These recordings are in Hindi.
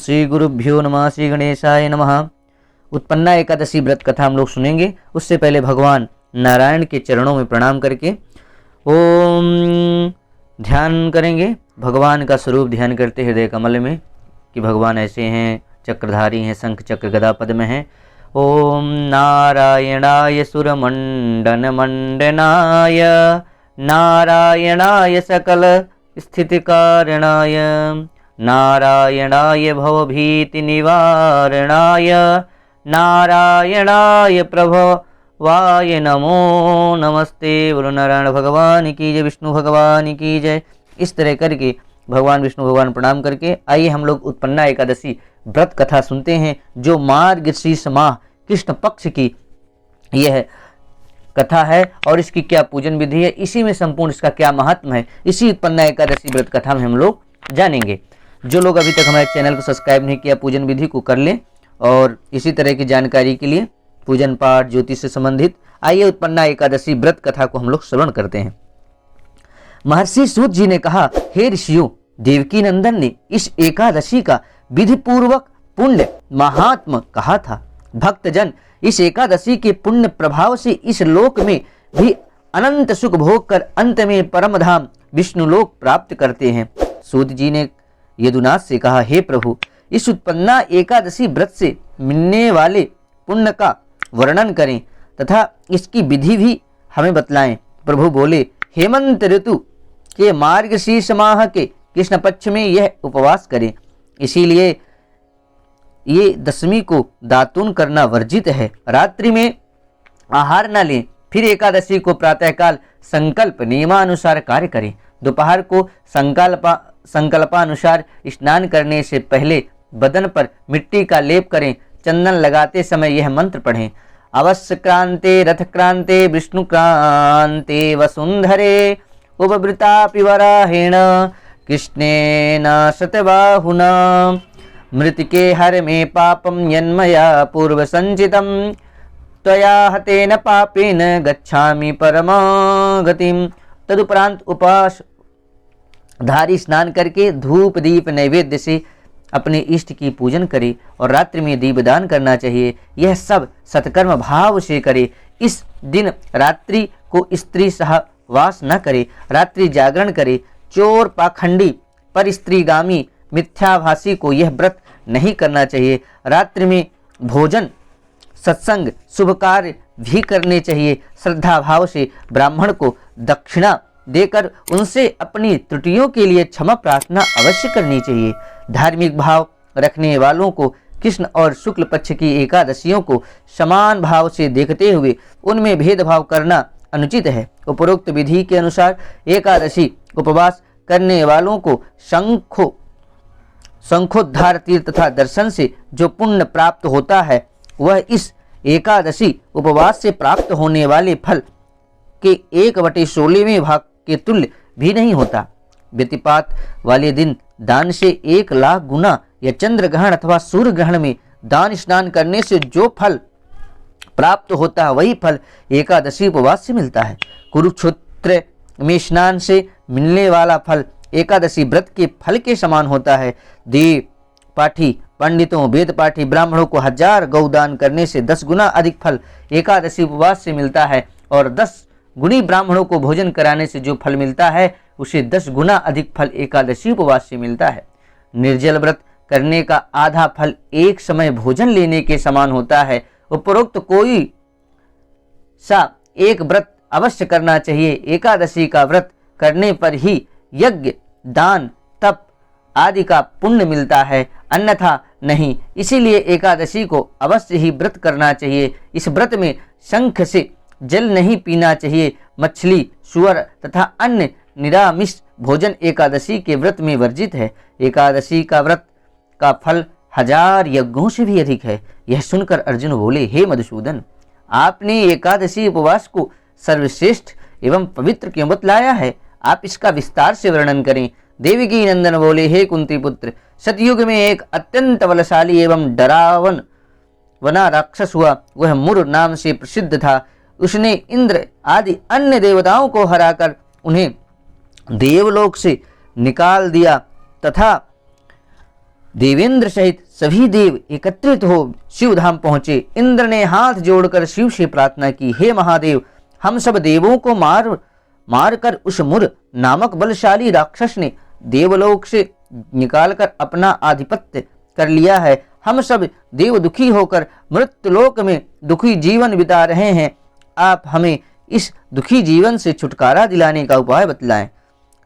श्री गुरुभ्यो नमः। श्री गणेशाय नमः। उत्पन्ना एकादशी व्रत कथा हम लोग सुनेंगे। उससे पहले भगवान नारायण के चरणों में प्रणाम करके ओम ध्यान करेंगे। भगवान का स्वरूप ध्यान करते हृदय कमल में कि भगवान ऐसे हैं, चक्रधारी हैं, शंख चक्र गदा पद में हैं। ओम नारायणाय सुरमंडन मंडनाय नारायणाय सकल स्थितिकारणाय नारायणाय भवभीति निवारणाय नारायणाय प्रभवाय नमो नमस्ते। बोलो नारायण भगवान की जय, विष्णु भगवान की जय। इस तरह करके भगवान विष्णु भगवान प्रणाम करके आइए हम लोग उत्पन्ना एकादशी व्रत कथा सुनते हैं, जो मार्गशीर्ष माह कृष्ण पक्ष की यह कथा है और इसकी क्या पूजन विधि है, इसी में संपूर्ण इसका क्या महात्म है, इसी उत्पन्ना एकादशी व्रत कथा में हम लोग जानेंगे। जो लोग अभी तक हमारे चैनल को सब्सक्राइब नहीं किया, पूजन विधि को कर लें और इसी तरह की जानकारी के लिए पूजन पाठ ज्योतिष से संबंधित आइए उत्पन्ना एकादशी व्रत कथा को हम लोग श्रवण करते हैं। महर्षि सूत जी ने कहा, हे ऋषियों, देवकी नंदन ने इस एकादशी का विधि पूर्वक पुण्य महात्म कहा था। भक्तजन इस एकादशी के पुण्य प्रभाव से इस लोक में भी अनंत सुख भोग कर अंत में परम धाम विष्णु लोक प्राप्त करते हैं। सूत जी ने यदुनाथ से कहा, हे प्रभु, इस उत्पन्ना एकादशी व्रत से मिलने वाले पुण्य का वर्णन करें तथा इसकी विधि भी हमें बतलाएं। प्रभु बोले, हेमंत ऋतु के मार्गशीर्ष माह के कृष्ण पक्ष में यह उपवास करें, इसीलिए ये दशमी को दातून करना वर्जित है। रात्रि में आहार न लें, फिर एकादशी को प्रातःकाल संकल्प नियमानुसार कार्य करें। दोपहर को संकल्पानुसार स्नान करने से पहले बदन पर मिट्टी का लेप करें। चंदन लगाते समय यह मंत्र पढ़ें, अवश्य क्रांते रथ क्रांते विष्णु क्रांते वसुंधरे उपवृता पिवराहेण कृष्णेन शतबाहुना मृतिके हर में पापम यन्मया पूर्व संचितम त्वया हतेन पापेन गच्छामि परमागतिम। तदुपरांत उपवास धारी स्नान करके धूप दीप नैवेद्य से अपने इष्ट की पूजन करे और रात्रि में दीपदान करना चाहिए। यह सब सत्कर्म भाव से करे। इस दिन रात्रि को स्त्री सहवास न करे, रात्रि जागरण करे। चोर, पाखंडी, पर स्त्रीगामी, मिथ्याभाषी को यह व्रत नहीं करना चाहिए। रात्रि में भोजन, सत्संग, शुभ कार्य भी करने चाहिए। श्रद्धा भाव से ब्राह्मण को दक्षिणा देकर उनसे अपनी त्रुटियों के लिए क्षमा प्रार्थना अवश्य करनी चाहिए। धार्मिक भाव रखने वालों को कृष्ण और शुक्ल पक्ष की एकादशियों को समान भाव से देखते हुए उनमें भेदभाव करना अनुचित है। उपरोक्त विधि के अनुसार एकादशी उपवास करने वालों को शंखोद्धार तीर्थ तथा दर्शन से जो पुण्य प्राप्त होता है, वह इस एकादशी उपवास से प्राप्त होने वाले फल के 1/16वें भाग के तुल्य भी नहीं होता। व्यतिपात वाले दिन दान से 1,00,000 गुना या चंद्र ग्रहण अथवा सूर्य ग्रहण में दान स्नान करने से जो फल प्राप्त होता है, वही फल एकादशी उपवास से मिलता है। कुरुक्षेत्र में स्नान से मिलने वाला फल एकादशी व्रत के फल के समान होता है। देव पाठी पंडितों, वेद पाठी ब्राह्मणों को 1000 गौदान करने से 10 गुना अधिक फल एकादशी उपवास से मिलता है और 10 गुणी ब्राह्मणों को भोजन कराने से जो फल मिलता है, उसे 10 गुना अधिक फल एकादशी उपवास से मिलता है। निर्जल व्रत करने का आधा फल एक समय भोजन लेने के समान होता है। उपरोक्त कोई सा एक व्रत अवश्य करना चाहिए। एकादशी का व्रत करने पर ही यज्ञ, दान, तप आदि का पुण्य मिलता है, अन्यथा नहीं। इसीलिए एकादशी को अवश्य ही व्रत करना चाहिए। इस व्रत में शंख से जल नहीं पीना चाहिए। मछली, सुअर तथा अन्य निरामिष भोजन एकादशी के व्रत में वर्जित है। एकादशी का व्रत का फल 1000 यज्ञों से भी अधिक है। यह सुनकर अर्जुन बोले, हे मधुसूदन, आपने एकादशी उपवास को सर्वश्रेष्ठ एवं पवित्र क्यों बतलाया है? आप इसका विस्तार से वर्णन करें। देवकी नंदन बोले, हे कुंती पुत्र, सतयुग में एक अत्यंत बलशाली एवं डरावन वना राक्षस हुआ। वह मुर नाम से प्रसिद्ध था। उसने इंद्र आदि अन्य देवताओं को हराकर उन्हें देवलोक से निकाल दिया तथा देवेंद्र सहित सभी देव एकत्रित हो शिवधाम पहुंचे। इंद्र ने हाथ जोड़कर शिव से प्रार्थना की, हे महादेव, हम सब देवों को मारकर उस मुर नामक बलशाली राक्षस ने देवलोक से निकालकर अपना आधिपत्य कर लिया है। हम सब देव दुखी होकर मृत्युलोक में दुखी जीवन बिता रहे हैं। आप हमें इस दुखी जीवन से छुटकारा दिलाने का उपाय बतलाएं।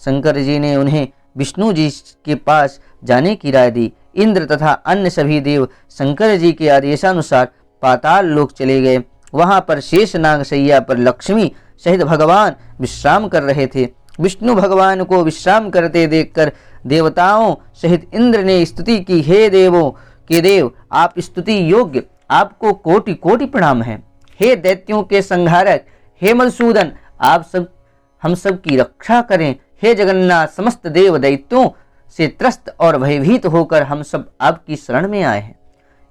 शंकर जी ने उन्हें विष्णु जी के पास जाने की राय दी। इंद्र तथा अन्य सभी देव शंकर जी के आदेशानुसार पाताल लोक चले गए। वहां पर शेषनाग शैया पर लक्ष्मी सहित भगवान विश्राम कर रहे थे। विष्णु भगवान को विश्राम करते देखकर देवताओं सहित इंद्र ने स्तुति की, हे देवों के देव, आप स्तुति योग्य, आपको कोटि कोटि प्रणाम है। हे दैत्यों के संहारक, हे मधुसूदन, आप सब हम सब की रक्षा करें। हे जगन्नाथ, समस्त देव दैत्यों से त्रस्त और भयभीत होकर हम सब आपकी शरण में आए हैं।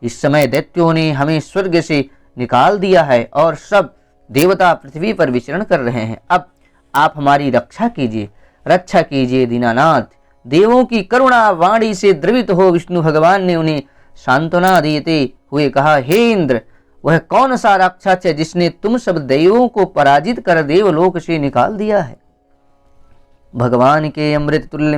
इस समय दैत्यों ने हमें स्वर्ग से निकाल दिया है और सब देवता पृथ्वी पर विचरण कर रहे हैं। अब आप हमारी रक्षा कीजिए दीनानाथ। देवों की करुणा वाणी से द्रवित हो विष्णु भगवान ने उन्हें सांत्वना देते हुए कहा, हे इंद्र, वह कौन सा राक्षस है जिसने तुम सब देवों को पराजित कर देवलोक से निकाल दिया है? भगवान के अमृत तुल्य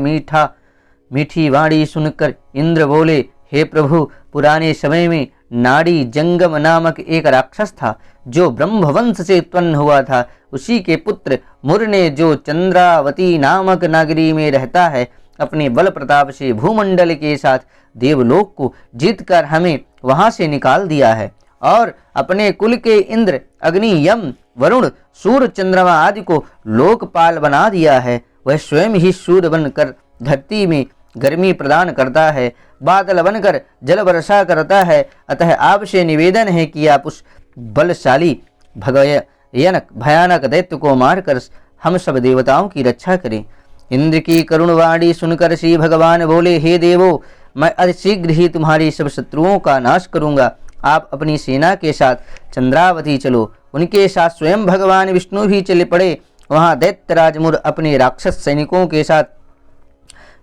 मीठी वाणी सुनकर इंद्र बोले, हे प्रभु, पुराने समय में नाड़ी जंगम नामक एक राक्षस था जो ब्रह्मवंश से उत्पन्न हुआ था। उसी के पुत्र मुर ने, जो चंद्रावती नामक नगरी में रहता है, अपने बल प्रताप से भूमंडल के साथ देवलोक को जीतकर हमें वहां से निकाल दिया है और अपने कुल के इंद्र, अग्नि, यम, वरुण, सूर्य, चंद्रमा आदि को लोकपाल बना दिया है। वह स्वयं ही सूर्य बनकर धरती में गर्मी प्रदान करता है, बादल बनकर जल वर्षा करता है। अतः आपसे निवेदन है कि आप उस बलशाली भयानक दैत्य को मारकर हम सब देवताओं की रक्षा करें। इंद्र की करुण वाणी सुनकर श्री भगवान बोले, हे देवो, मैं अतिशीघ्र ही तुम्हारी सब शत्रुओं का नाश करूंगा। आप अपनी सेना के साथ चंद्रावती चलो। उनके साथ स्वयं भगवान विष्णु भी चले पड़े। वहां दैत्यराज मुर अपने राक्षस सैनिकों के साथ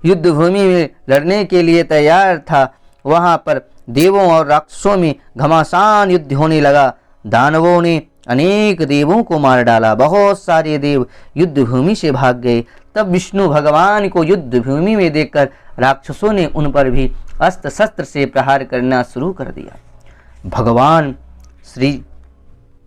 युद्ध भूमि में लड़ने के लिए तैयार था। वहां पर देवों और राक्षसों में घमासान युद्ध होने लगा। दानवों ने अनेक देवों को मार डाला। बहुत सारे देव युद्ध भूमि से भाग गए। तब विष्णु भगवान को युद्ध भूमि में देखकर राक्षसों ने उन पर भी अस्त्र शस्त्र से प्रहार करना शुरू कर दिया। भगवान श्री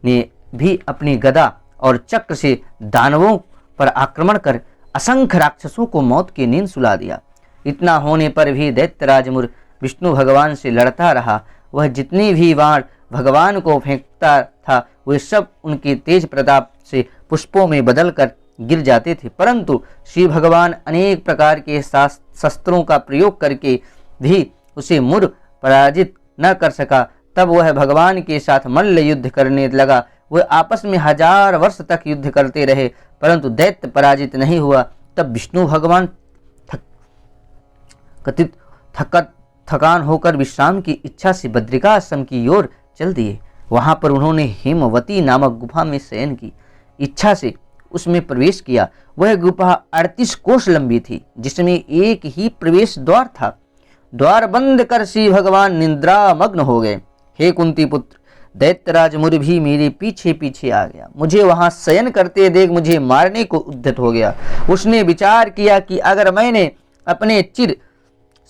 ने भी अपनी गदा और चक्र से दानवों पर आक्रमण कर असंख्य राक्षसों को मौत की नींद सुला दिया। इतना होने पर भी दैत्यराज मुर विष्णु भगवान से लड़ता रहा। वह जितनी भी वार भगवान को फेंकता था, वे सब उनके तेज प्रताप से पुष्पों में बदलकर गिर जाते थे। परंतु श्री भगवान अनेक प्रकार के शस्त्रों का प्रयोग करके भी उसे मुर पराजित न कर सका। तब वह भगवान के साथ मल्ल युद्ध करने लगा। वह आपस में 1000 वर्ष तक युद्ध करते रहे, परंतु दैत्य पराजित नहीं हुआ। तब विष्णु भगवान थकान होकर विश्राम की इच्छा से बद्रिका आश्रम की ओर चल दिए। वहां पर उन्होंने हेमवती नामक गुफा में शयन की इच्छा से उसमें प्रवेश किया। वह गुफा 38 कोस लंबी थी, जिसमें एक ही प्रवेश द्वार था। द्वार बंद कर श्री भगवान निद्रा मग्न हो गए। हे कुंती पुत्र, दैत्यराज मुर भी मेरे पीछे पीछे आ गया। मुझे वहां शयन करते देख मुझे मारने को उद्यत हो गया। उसने विचार किया कि अगर मैंने अपने चिर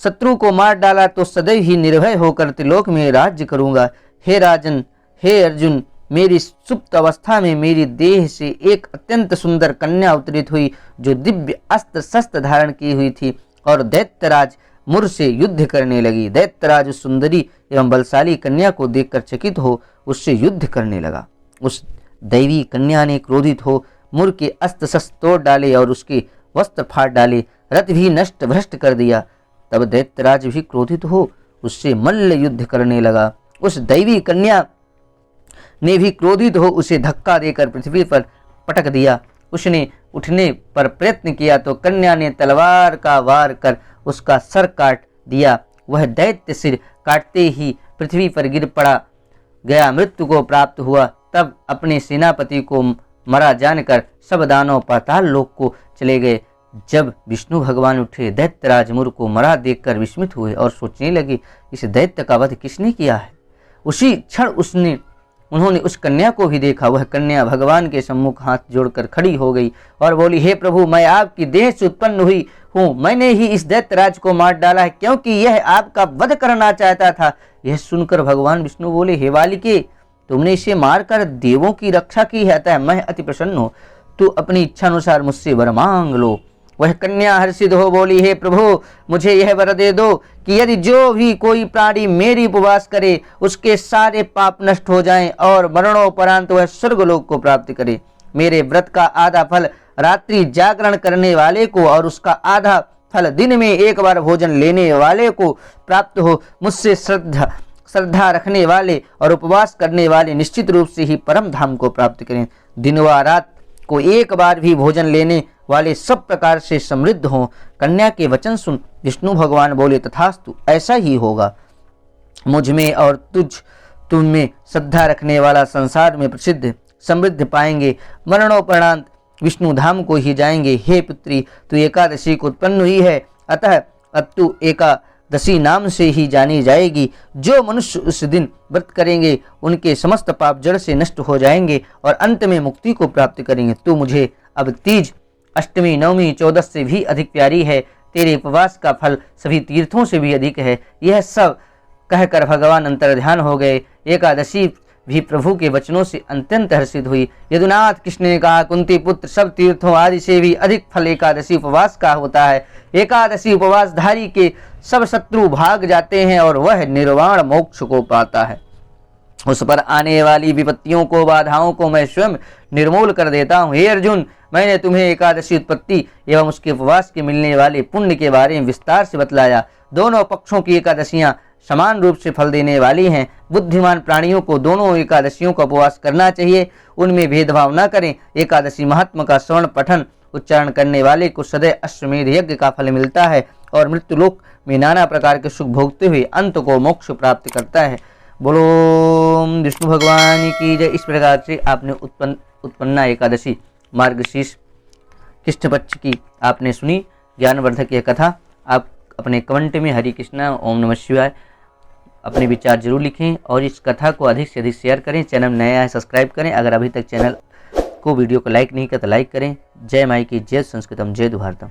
शत्रु को मार डाला तो सदैव ही निर्भय होकर त्रिलोक में राज्य करूंगा। हे राजन, हे अर्जुन, मेरी सुप्त अवस्था में मेरी देह से एक अत्यंत सुंदर कन्या अवतरित हुई, जो दिव्य अस्त्र शस्त्र धारण की हुई थी और दैत्यराज मुर से युद्ध करने लगी। दैत्यराज उस सुंदरी एवं बलशाली कन्या को देखकर चकित हो उससे युद्ध करने लगा। उस दैवी कन्या ने क्रोधित हो मुर के अस्त्र शस्त्र तोड़ डाले और उसके वस्त्र फाड़ डाले, रथ भी नष्ट भ्रष्ट कर दिया। तब दैत्यराज भी क्रोधित हो उससे मल्ल युद्ध करने लगा। उस दैवी कन्या ने भी क्रोधित हो उसे धक्का देकर पृथ्वी पर पटक दिया। उसने उठने पर प्रयत्न किया तो कन्या ने तलवार का वार कर उसका सर काट दिया। वह दैत्य सिर काटते ही पृथ्वी पर गिर पड़ा गया, मृत्यु को प्राप्त हुआ। तब अपने सेनापति को मरा जानकर सब दानव पाताल लोक को चले गए। जब विष्णु भगवान उठे, दैत्यराज मुर को मरा देखकर विस्मित हुए और सोचने लगे, इस दैत्य का वध किसने किया है। उसी क्षण उन्होंने उस कन्या को भी देखा। वह कन्या भगवान के सम्मुख हाथ जोड़कर खड़ी हो गई और बोली, हे प्रभु, मैं आपकी देह से उत्पन्न हुई हूँ। मैंने ही इस दैत्यराज को मार डाला है, क्योंकि यह आपका वध करना चाहता था। यह सुनकर भगवान विष्णु बोले, हे बालिके, तुमने इसे मारकर देवों की रक्षा की है, अतः मैं अति प्रसन्न हूँ। तू अपनी इच्छा अनुसार मुझसे वर मांग लो। वह कन्या हर्षित हो बोली, हे प्रभु, मुझे यह वर दे दो कि यदि जो भी कोई प्राणी मेरी उपवास करे, उसके सारे पाप नष्ट हो जाएं और मरणोपरांत वह स्वर्गलोक को प्राप्त करे। मेरे व्रत का आधा फल रात्रि जागरण करने वाले को और उसका आधा फल दिन में एक बार भोजन लेने वाले को प्राप्त हो। मुझसे श्रद्धा रखने वाले और उपवास करने वाले निश्चित रूप से ही परम धाम को प्राप्त करें। दिन व रात को एक बार भी भोजन लेने वाले सब प्रकार से समृद्ध हों। कन्या के वचन सुन विष्णु भगवान बोले, तथास्तु, ऐसा ही होगा। मुझ में और तुम में श्रद्धा रखने वाला संसार में प्रसिद्ध समृद्ध पाएंगे, मरणोपरांत विष्णु धाम को ही जाएंगे। हे पुत्री, तू एकादशी को उत्पन्न हुई है, अतः अब तू एकादशी नाम से ही जानी जाएगी। जो मनुष्य उस दिन व्रत करेंगे, उनके समस्त पाप जड़ से नष्ट हो जाएंगे और अंत में मुक्ति को प्राप्त करेंगे। तू मुझे अब तीज, अष्टमी, नवमी, 14 से भी अधिक प्यारी है। तेरे उपवास का फल सभी तीर्थों से भी अधिक है। यह सब कहकर भगवान अंतर्ध्यान हो गए। एकादशी भी प्रभु के वचनों से अत्यंत हर्षित हुई। यदुनाथ कृष्ण ने कहा, कुंती पुत्र, सब तीर्थों आदि से भी अधिक फल एकादशी उपवास का होता है। एकादशी उपवासधारी के सब शत्रु भाग जाते हैं और वह निर्वाण मोक्ष को पाता है। उस पर आने वाली विपत्तियों को, बाधाओं को मैं स्वयं निर्मूल कर देता हूँ। हे अर्जुन, मैंने तुम्हें एकादशी उत्पत्ति एवं उसके उपवास के मिलने वाले पुण्य के बारे में विस्तार से बतलाया। दोनों पक्षों की एकादशियां समान रूप से फल देने वाली हैं। बुद्धिमान प्राणियों को दोनों एकादशियों का उपवास करना चाहिए, उनमें भेदभाव न करें। एकादशी महात्मा का श्रवण पठन उच्चारण करने वाले को सदैव अश्वमेध यज्ञ का फल मिलता है और मृत्युलोक में नाना प्रकार के सुख भोगते हुए अंत को मोक्ष प्राप्त करता है। बोलो विष्णु भगवान की जय। इस प्रकार से आपने उत्पन्ना एकादशी मार्गशीर्ष कृष्ण पक्ष की आपने सुनी ज्ञानवर्धक यह कथा। आप अपने कमेंट में हरि कृष्णा ओम नमः शिवाय अपने विचार जरूर लिखें और इस कथा को अधिक से अधिक शेयर करें। चैनल नया है सब्सक्राइब करें। अगर अभी तक चैनल को वीडियो को लाइक नहीं किया तो लाइक करें। जय माई की जय संस्कृतम, जय भारतम।